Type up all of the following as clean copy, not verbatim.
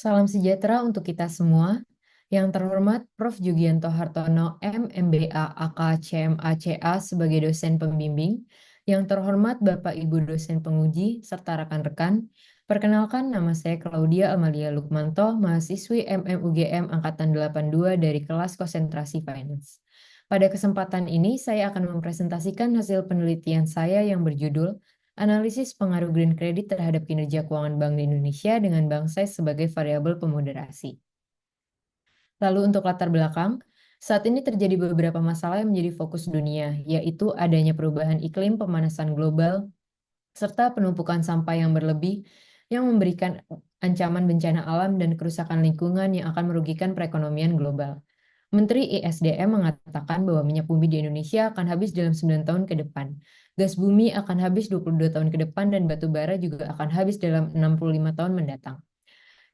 Salam sejahtera untuk kita semua. Yang terhormat Prof. Jugianto Hartono, MMBA, AK, CMA, CA sebagai dosen pembimbing. Yang terhormat Bapak Ibu dosen penguji, serta rekan-rekan. Perkenalkan, nama saya Claudia Amalia Lukmanto, mahasiswi MMUGM Angkatan 82 dari kelas konsentrasi Finance. Pada kesempatan ini, saya akan mempresentasikan hasil penelitian saya yang berjudul Analisis pengaruh green credit terhadap kinerja keuangan Bank Indonesia dengan bank size sebagai variabel pemoderasi. Lalu untuk latar belakang, saat ini terjadi beberapa masalah yang menjadi fokus dunia, yaitu adanya perubahan iklim, pemanasan global, serta penumpukan sampah yang berlebih yang memberikan ancaman bencana alam dan kerusakan lingkungan yang akan merugikan perekonomian global. Menteri ISDM mengatakan bahwa minyak bumi di Indonesia akan habis dalam 9 tahun ke depan. Gas bumi akan habis 22 tahun ke depan dan batu bara juga akan habis dalam 65 tahun mendatang.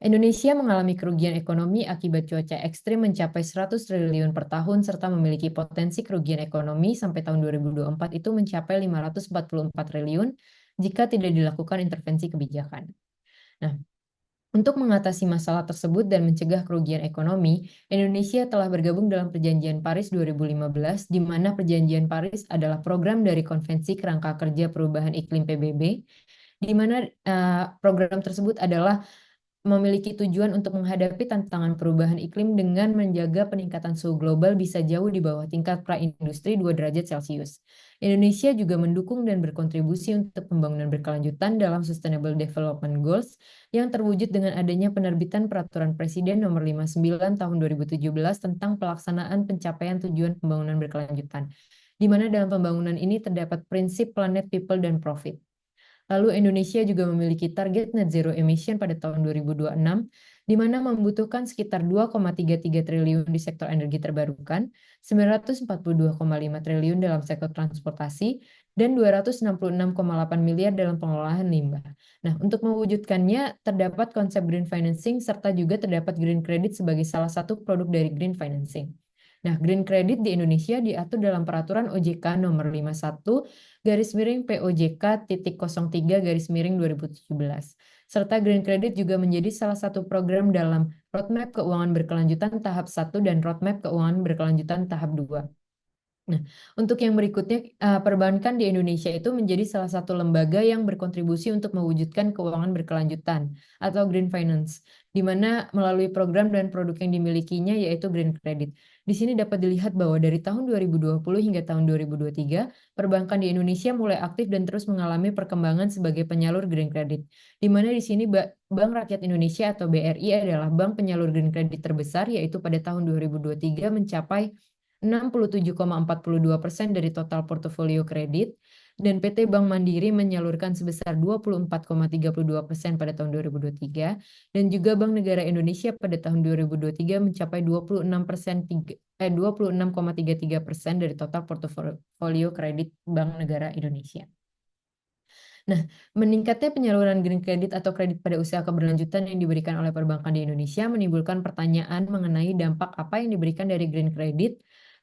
Indonesia mengalami kerugian ekonomi akibat cuaca ekstrim mencapai 100 triliun per tahun serta memiliki potensi kerugian ekonomi sampai tahun 2024 itu mencapai 544 triliun jika tidak dilakukan intervensi kebijakan. Nah, untuk mengatasi masalah tersebut dan mencegah kerugian ekonomi, Indonesia telah bergabung dalam Perjanjian Paris 2015, di mana Perjanjian Paris adalah program dari Konvensi Kerangka Kerja Perubahan Iklim PBB, di mana program tersebut adalah memiliki tujuan untuk menghadapi tantangan perubahan iklim dengan menjaga peningkatan suhu global bisa jauh di bawah tingkat praindustri 2 derajat Celcius. Indonesia juga mendukung dan berkontribusi untuk pembangunan berkelanjutan dalam Sustainable Development Goals yang terwujud dengan adanya penerbitan Peraturan Presiden Nomor 59 Tahun 2017 tentang pelaksanaan pencapaian tujuan pembangunan berkelanjutan, di mana dalam pembangunan ini terdapat prinsip planet, people, dan profit. Lalu Indonesia juga memiliki target net zero emission pada tahun 2026, di mana membutuhkan sekitar 2,33 triliun di sektor energi terbarukan, 942,5 triliun dalam sektor transportasi, dan 266,8 miliar dalam pengelolaan limbah. Nah, untuk mewujudkannya, terdapat konsep green financing, serta juga terdapat green credit sebagai salah satu produk dari green financing. Nah, green credit di Indonesia diatur dalam peraturan OJK nomor 51 garis miring POJK titik 03 garis miring 2017. Serta green credit juga menjadi salah satu program dalam Roadmap Keuangan Berkelanjutan tahap 1 dan Roadmap Keuangan Berkelanjutan tahap 2. Nah, untuk yang berikutnya, perbankan di Indonesia itu menjadi salah satu lembaga yang berkontribusi untuk mewujudkan keuangan berkelanjutan atau green finance, di mana melalui program dan produk yang dimilikinya yaitu green credit. Di sini dapat dilihat bahwa dari tahun 2020 hingga tahun 2023, perbankan di Indonesia mulai aktif dan terus mengalami perkembangan sebagai penyalur green credit, di mana di sini Bank Rakyat Indonesia atau BRI adalah bank penyalur green credit terbesar, yaitu pada tahun 2023 mencapai 67,42% dari total portofolio kredit, dan PT Bank Mandiri menyalurkan sebesar 24,32% pada tahun 2023, dan juga Bank Negara Indonesia pada tahun 2023 mencapai 26,33% dari total portofolio kredit Bank Negara Indonesia. Nah, meningkatnya penyaluran green credit atau kredit pada usaha keberlanjutan yang diberikan oleh perbankan di Indonesia menimbulkan pertanyaan mengenai dampak apa yang diberikan dari green credit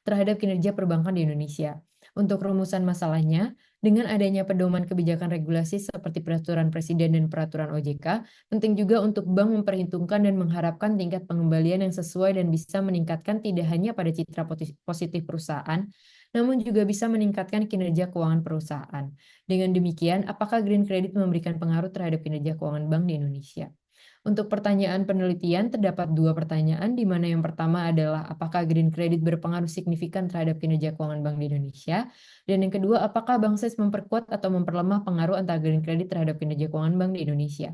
terhadap kinerja perbankan di Indonesia. Untuk rumusan masalahnya, dengan adanya pedoman kebijakan regulasi seperti peraturan presiden dan peraturan OJK, penting juga untuk bank memperhitungkan dan mengharapkan tingkat pengembalian yang sesuai dan bisa meningkatkan tidak hanya pada citra positif perusahaan, namun juga bisa meningkatkan kinerja keuangan perusahaan. Dengan demikian, apakah green credit memberikan pengaruh terhadap kinerja keuangan bank di Indonesia? Untuk pertanyaan penelitian, terdapat dua pertanyaan, di mana yang pertama adalah apakah green credit berpengaruh signifikan terhadap kinerja keuangan bank di Indonesia, dan yang kedua, apakah Bank SES memperkuat atau memperlemah pengaruh antara green credit terhadap kinerja keuangan bank di Indonesia.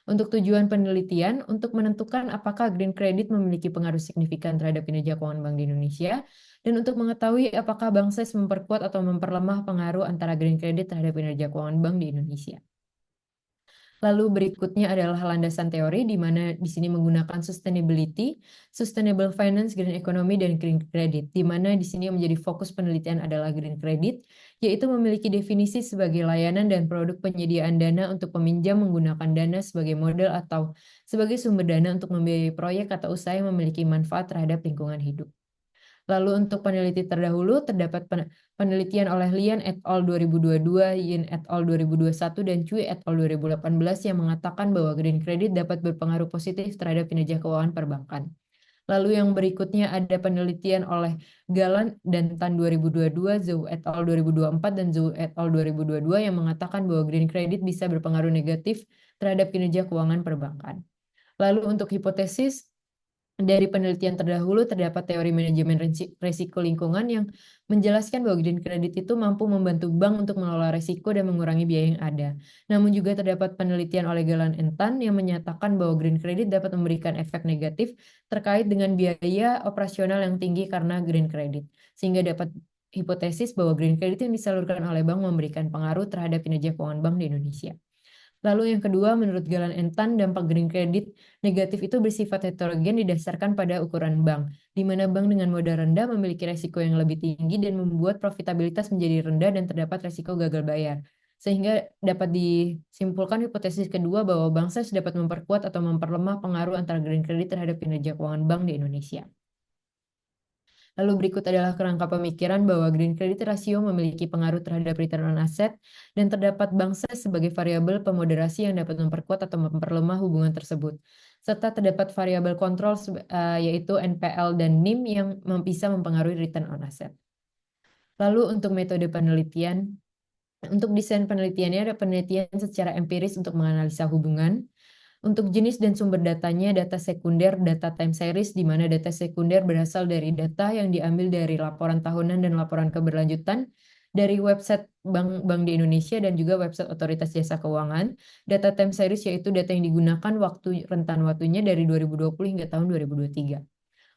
Untuk tujuan penelitian, untuk menentukan apakah green credit memiliki pengaruh signifikan terhadap kinerja keuangan bank di Indonesia, dan untuk mengetahui apakah Bank SES memperkuat atau memperlemah pengaruh antara green credit terhadap kinerja keuangan bank di Indonesia. Lalu berikutnya adalah landasan teori, di mana di sini menggunakan sustainability, sustainable finance, green economy, dan green credit, di mana di sini yang menjadi fokus penelitian adalah green credit, yaitu memiliki definisi sebagai layanan dan produk penyediaan dana untuk peminjam menggunakan dana sebagai modal atau sebagai sumber dana untuk membiayai proyek atau usaha yang memiliki manfaat terhadap lingkungan hidup. Lalu untuk peneliti terdahulu terdapat penelitian oleh Lian et al. 2022, Yin et al. 2021, dan Cui et al. 2018 yang mengatakan bahwa green credit dapat berpengaruh positif terhadap kinerja keuangan perbankan. Lalu yang berikutnya ada penelitian oleh Galan dan Tan 2022, Zhou et al. 2024, dan Zhou et al. 2022 yang mengatakan bahwa green credit bisa berpengaruh negatif terhadap kinerja keuangan perbankan. Lalu untuk hipotesis, dari penelitian terdahulu terdapat teori manajemen risiko lingkungan yang menjelaskan bahwa green credit itu mampu membantu bank untuk mengelola risiko dan mengurangi biaya yang ada. Namun juga terdapat penelitian oleh Galan and Tan yang menyatakan bahwa green credit dapat memberikan efek negatif terkait dengan biaya operasional yang tinggi karena green credit, sehingga dapat hipotesis bahwa green credit yang disalurkan oleh bank memberikan pengaruh terhadap kinerja keuangan bank di Indonesia. Lalu yang kedua, menurut Galan and Tan, dampak green credit negatif itu bersifat heterogen didasarkan pada ukuran bank, di mana bank dengan modal rendah memiliki resiko yang lebih tinggi dan membuat profitabilitas menjadi rendah dan terdapat resiko gagal bayar. Sehingga dapat disimpulkan hipotesis kedua bahwa bank size dapat memperkuat atau memperlemah pengaruh antara green credit terhadap kinerja keuangan bank di Indonesia. Lalu berikut adalah kerangka pemikiran bahwa green credit ratio memiliki pengaruh terhadap return on asset dan terdapat bank size sebagai variabel pemoderasi yang dapat memperkuat atau memperlemah hubungan tersebut. Serta terdapat variabel kontrol yaitu NPL dan NIM yang bisa mempengaruhi return on asset. Lalu untuk metode penelitian, untuk desain penelitiannya ada penelitian secara empiris untuk menganalisa hubungan. Untuk jenis dan sumber datanya, data sekunder, data time series, di mana data sekunder berasal dari data yang diambil dari laporan tahunan dan laporan keberlanjutan dari website bank di Indonesia dan juga website Otoritas Jasa Keuangan. Data time series yaitu data yang digunakan rentan waktunya dari 2020 hingga tahun 2023.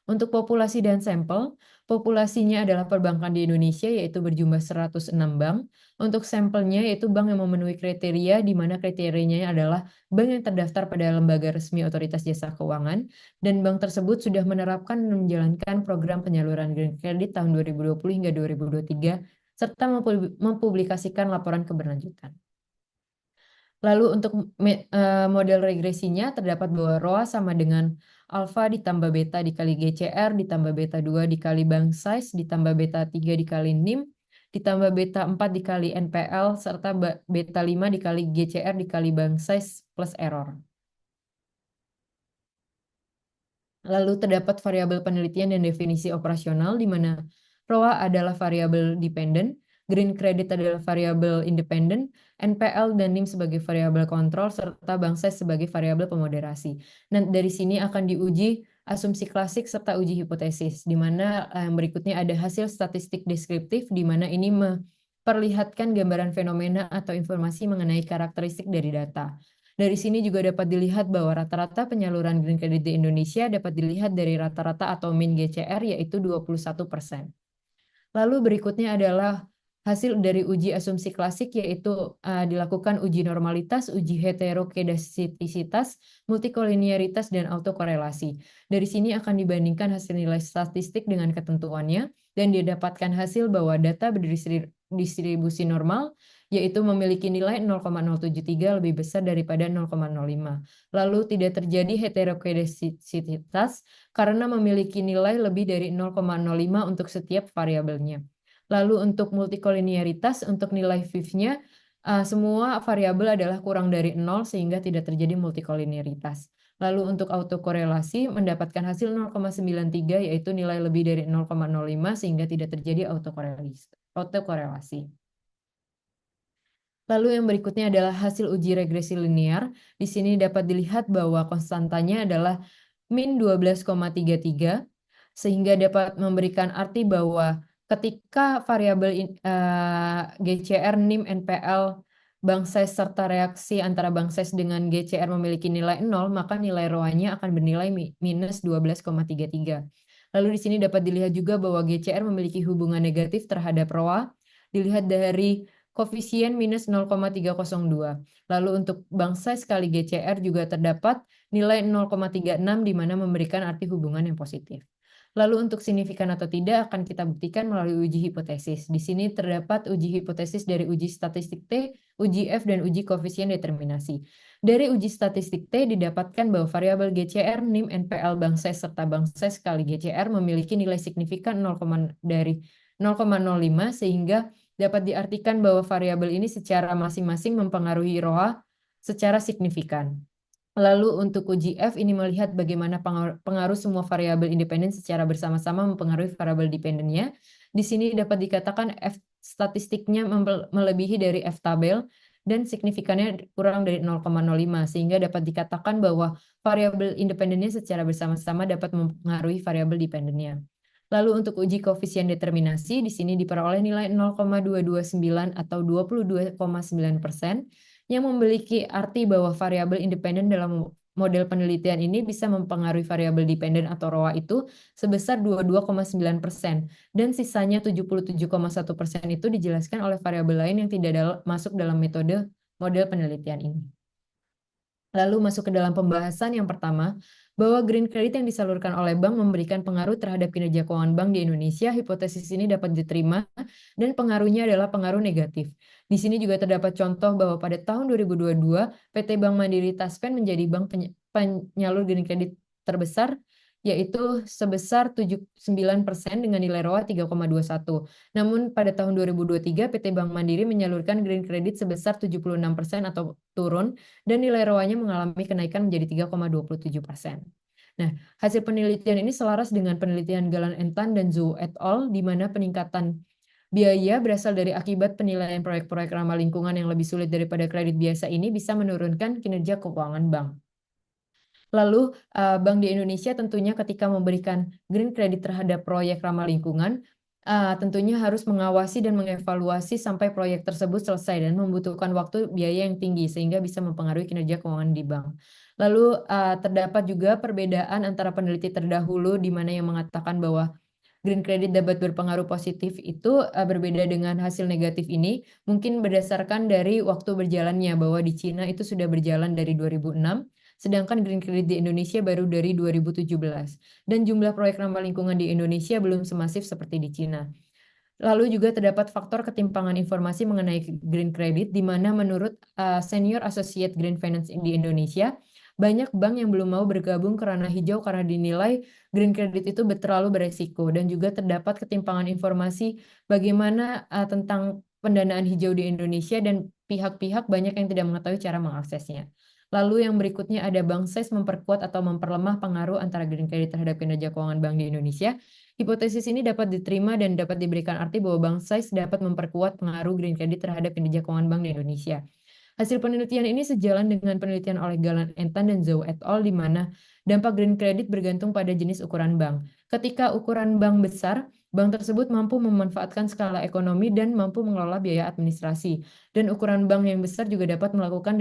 Untuk populasi dan sampel, populasinya adalah perbankan di Indonesia yaitu berjumlah 106 bank. Untuk sampelnya yaitu bank yang memenuhi kriteria di mana kriterianya adalah bank yang terdaftar pada lembaga resmi Otoritas Jasa Keuangan dan bank tersebut sudah menerapkan dan menjalankan program penyaluran green credit tahun 2020 hingga 2023 serta mempublikasikan laporan keberlanjutan. Lalu untuk model regresinya terdapat bahwa ROA sama dengan alfa ditambah beta dikali GCR ditambah beta 2 dikali bank size ditambah beta 3 dikali NIM ditambah beta 4 dikali NPL serta beta 5 dikali GCR dikali bank size plus error. Lalu terdapat variabel penelitian dan definisi operasional di mana ROA adalah variabel dependent, green credit adalah variabel independent, NPL dan NIM sebagai variabel kontrol, serta bank size sebagai variabel pemoderasi. Nah, dari sini akan diuji asumsi klasik serta uji hipotesis, di mana yang berikutnya ada hasil statistik deskriptif, di mana ini memperlihatkan gambaran fenomena atau informasi mengenai karakteristik dari data. Dari sini juga dapat dilihat bahwa rata-rata penyaluran green credit di Indonesia dapat dilihat dari rata-rata atau min GCR yaitu 21%. Lalu berikutnya adalah hasil dari uji asumsi klasik yaitu dilakukan uji normalitas, uji heterokedastisitas, multikolinearitas, dan autokorelasi. Dari sini akan dibandingkan hasil nilai statistik dengan ketentuannya dan didapatkan hasil bahwa data berdistribusi normal yaitu memiliki nilai 0,073 lebih besar daripada 0,05. Lalu tidak terjadi heterokedastisitas karena memiliki nilai lebih dari 0,05 untuk setiap variabelnya. Lalu untuk multikolinearitas, untuk nilai VIF-nya, semua variabel adalah kurang dari 0 sehingga tidak terjadi multikolinearitas. Lalu untuk autokorelasi mendapatkan hasil 0,93 yaitu nilai lebih dari 0,05 sehingga tidak terjadi autokorelasi. Lalu yang berikutnya adalah hasil uji regresi linear. Di sini dapat dilihat bahwa konstantanya adalah min 12,33 sehingga dapat memberikan arti bahwa ketika variabel GCR, NIM, NPL, bank size serta reaksi antara bank size dengan GCR memiliki nilai 0, maka nilai ROA-nya akan bernilai minus 12,33. Lalu di sini dapat dilihat juga bahwa GCR memiliki hubungan negatif terhadap ROA, dilihat dari koefisien minus 0,302. Lalu untuk bank size kali GCR juga terdapat nilai 0,36 di mana memberikan arti hubungan yang positif. Lalu untuk signifikan atau tidak akan kita buktikan melalui uji hipotesis. Di sini terdapat uji hipotesis dari uji statistik T, uji F, dan uji koefisien determinasi. Dari uji statistik T didapatkan bahwa variabel GCR, NIM, NPL Bank SES, serta Bank SES kali GCR memiliki nilai signifikan 0,05 sehingga dapat diartikan bahwa variabel ini secara masing-masing mempengaruhi ROA secara signifikan. Lalu untuk uji F ini melihat bagaimana pengaruh semua variabel independen secara bersama-sama mempengaruhi variabel dependennya. Di sini dapat dikatakan F statistiknya melebihi dari F tabel dan signifikannya kurang dari 0,05 sehingga dapat dikatakan bahwa variabel independennya secara bersama-sama dapat mempengaruhi variabel dependennya. Lalu untuk uji koefisien determinasi di sini diperoleh nilai 0,229 atau 22,9%. Yang memiliki arti bahwa variabel independen dalam model penelitian ini bisa mempengaruhi variabel dependen atau ROA itu sebesar 22,9% dan sisanya 77,1% itu dijelaskan oleh variabel lain yang tidak masuk dalam metode model penelitian ini. Lalu masuk ke dalam pembahasan yang pertama, bahwa green credit yang disalurkan oleh bank memberikan pengaruh terhadap kinerja keuangan bank di Indonesia. Hipotesis ini dapat diterima dan pengaruhnya adalah pengaruh negatif. Di sini juga terdapat contoh bahwa pada tahun 2022, PT Bank Mandiri Taspen menjadi bank penyalur green credit terbesar, yaitu sebesar 79% dengan nilai ROA 3,21. Namun pada tahun 2023, PT Bank Mandiri menyalurkan green credit sebesar 76% atau turun, dan nilai ROA-nya mengalami kenaikan menjadi 3,27%. Nah, hasil penelitian ini selaras dengan penelitian Galan Entan dan Zhou et al., di mana peningkatan biaya berasal dari akibat penilaian proyek-proyek ramah lingkungan yang lebih sulit daripada kredit biasa ini bisa menurunkan kinerja keuangan bank. Lalu, bank di Indonesia tentunya ketika memberikan green credit terhadap proyek ramah lingkungan, tentunya harus mengawasi dan mengevaluasi sampai proyek tersebut selesai dan membutuhkan waktu biaya yang tinggi sehingga bisa mempengaruhi kinerja keuangan di bank. Lalu, terdapat juga perbedaan antara peneliti terdahulu di mana yang mengatakan bahwa green credit dapat berpengaruh positif itu berbeda dengan hasil negatif ini, mungkin berdasarkan dari waktu berjalannya bahwa di Cina itu sudah berjalan dari 2006, sedangkan green credit di Indonesia baru dari 2017. Dan jumlah proyek ramah lingkungan di Indonesia belum semasif seperti di Cina. Lalu juga terdapat faktor ketimpangan informasi mengenai green credit, di mana menurut Senior Associate Green Finance di Indonesia, banyak bank yang belum mau bergabung ke ranah hijau karena dinilai green credit itu terlalu beresiko. Dan juga terdapat ketimpangan informasi bagaimana tentang pendanaan hijau di Indonesia dan pihak-pihak banyak yang tidak mengetahui cara mengaksesnya. Lalu yang berikutnya ada Bank SES memperkuat atau memperlemah pengaruh antara green credit terhadap kinerja keuangan bank di Indonesia. Hipotesis ini dapat diterima dan dapat diberikan arti bahwa Bank SES dapat memperkuat pengaruh green credit terhadap kinerja keuangan bank di Indonesia. Hasil penelitian ini sejalan dengan penelitian oleh Galan Entan dan Zhou et al., di mana dampak green credit bergantung pada jenis ukuran bank. Ketika ukuran bank besar, bank tersebut mampu memanfaatkan skala ekonomi dan mampu mengelola biaya administrasi. Dan ukuran bank yang besar juga dapat melakukan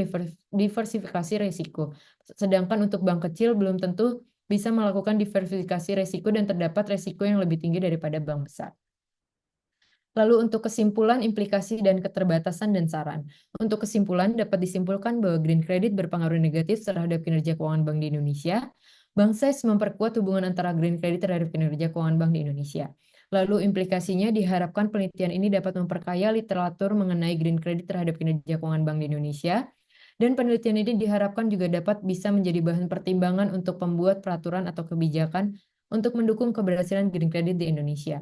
diversifikasi risiko. Sedangkan untuk bank kecil belum tentu bisa melakukan diversifikasi risiko dan terdapat risiko yang lebih tinggi daripada bank besar. Lalu untuk kesimpulan, implikasi, dan keterbatasan dan saran. Untuk kesimpulan, dapat disimpulkan bahwa green credit berpengaruh negatif terhadap kinerja keuangan bank di Indonesia. Bank SES memperkuat hubungan antara green credit terhadap kinerja keuangan bank di Indonesia. Lalu implikasinya diharapkan penelitian ini dapat memperkaya literatur mengenai green credit terhadap kinerja keuangan bank di Indonesia. Dan penelitian ini diharapkan juga dapat bisa menjadi bahan pertimbangan untuk pembuat peraturan atau kebijakan untuk mendukung keberhasilan green credit di Indonesia.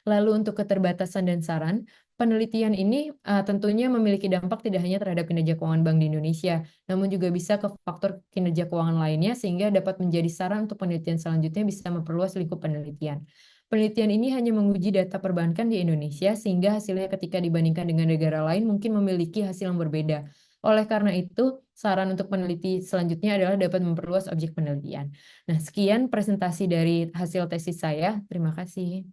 Lalu untuk keterbatasan dan saran, penelitian ini tentunya memiliki dampak tidak hanya terhadap kinerja keuangan bank di Indonesia, namun juga bisa ke faktor kinerja keuangan lainnya sehingga dapat menjadi saran untuk penelitian selanjutnya bisa memperluas lingkup penelitian. Penelitian ini hanya menguji data perbankan di Indonesia sehingga hasilnya ketika dibandingkan dengan negara lain mungkin memiliki hasil yang berbeda. Oleh karena itu, saran untuk peneliti selanjutnya adalah dapat memperluas objek penelitian. Nah, sekian presentasi dari hasil tesis saya. Terima kasih.